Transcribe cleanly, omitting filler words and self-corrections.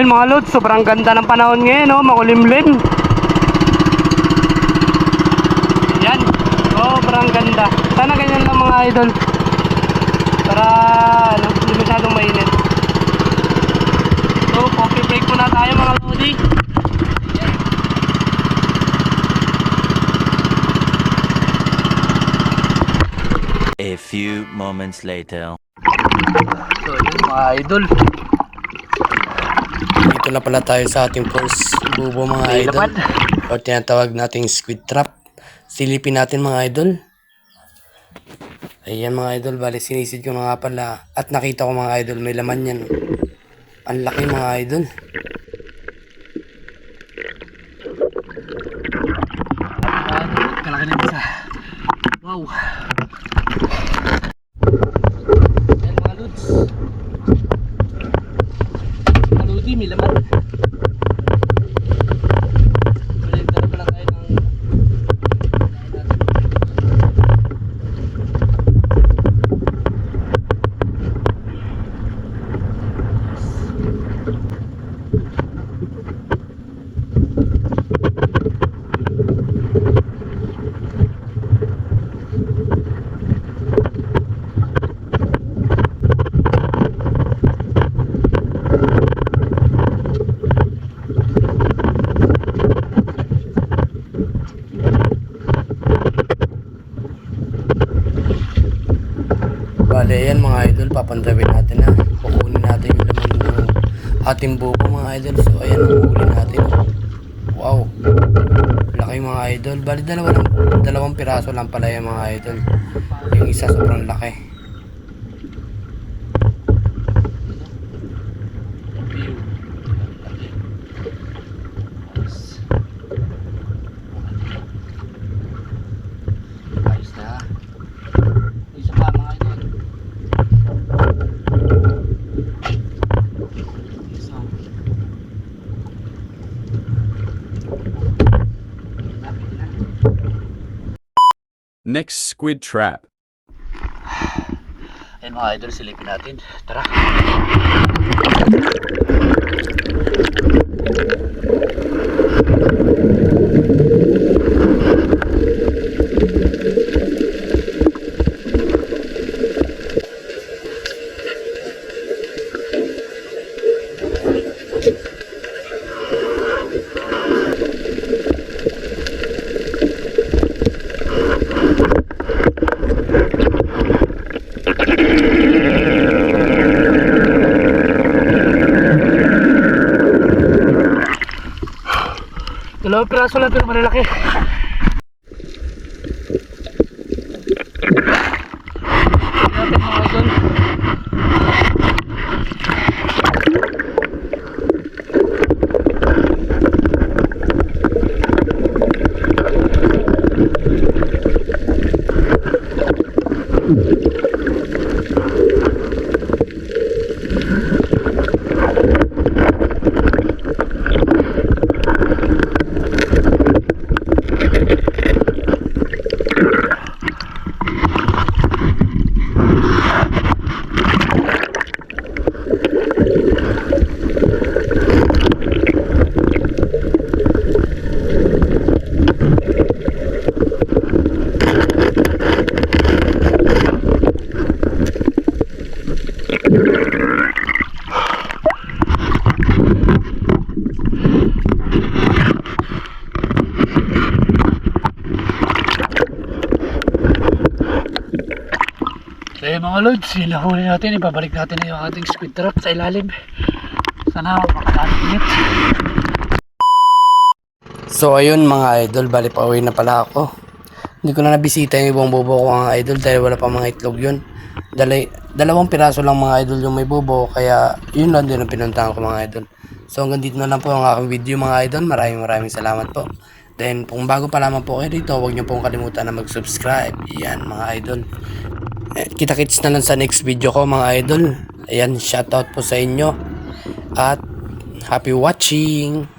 Ayun mga lods, sobrang ganda ng panahon ngayon, no? Makulimlim. Yan, sobrang ganda. Sana ganyan lang mga idol. Para ano, hindi masyadong mainit. So, coffee break muna tayo mga lodi. A few moments later. So, yun mga idol. Dito na pala tayo sa ating first bubo mga May idol. laman. O tinatawag nating squid trap. Silipin natin mga idol. Ayan mga idol, bali sinisid ko na nga pala. At nakita ko mga idol, may laman yan. Ang laki mga idol. Kalaki na isa. Wow. Ayan mga lods. Mga lodi, may laman. Dala pala tayo ng Bali ayan mga idol, papandawin natin na. Kukunin natin yung laman ng ating bubo mga idol. So ayan, kukunin natin. Wow. Laki mga idol. Bali dalawang piraso lang pala yung mga idol. Yung isa sobrang laki. ayos na. Isa pa mga idol. Isa. Next squid trap. Ayun mga idol, silipin natin. Tara. Dalawang piraso lang pero malalaki. Natin mga idol. So yun mga lods, hinahuli natin, ibabalik natin na yung ating squid trap sa ilalim. Sana makakalit ulit. So ayun mga idol, bali pauwi na pala ako. Hindi ko na nabisita yung ibang bubo ko mga idol dahil wala pa mga itlog yun. Dalawang piraso lang mga idol yung may bubo, kaya yun lang din ang pinuntahan ko mga idol. So hanggang dito na lang po ang aking video mga idol. Maraming salamat po. Then kung bago pa lamang po kayo dito, huwag niyo pong kalimutan na mag-subscribe. Yan mga idol. Kita-kits na lang sa next video ko mga idol. Ayan, shoutout po sa inyo. At happy watching!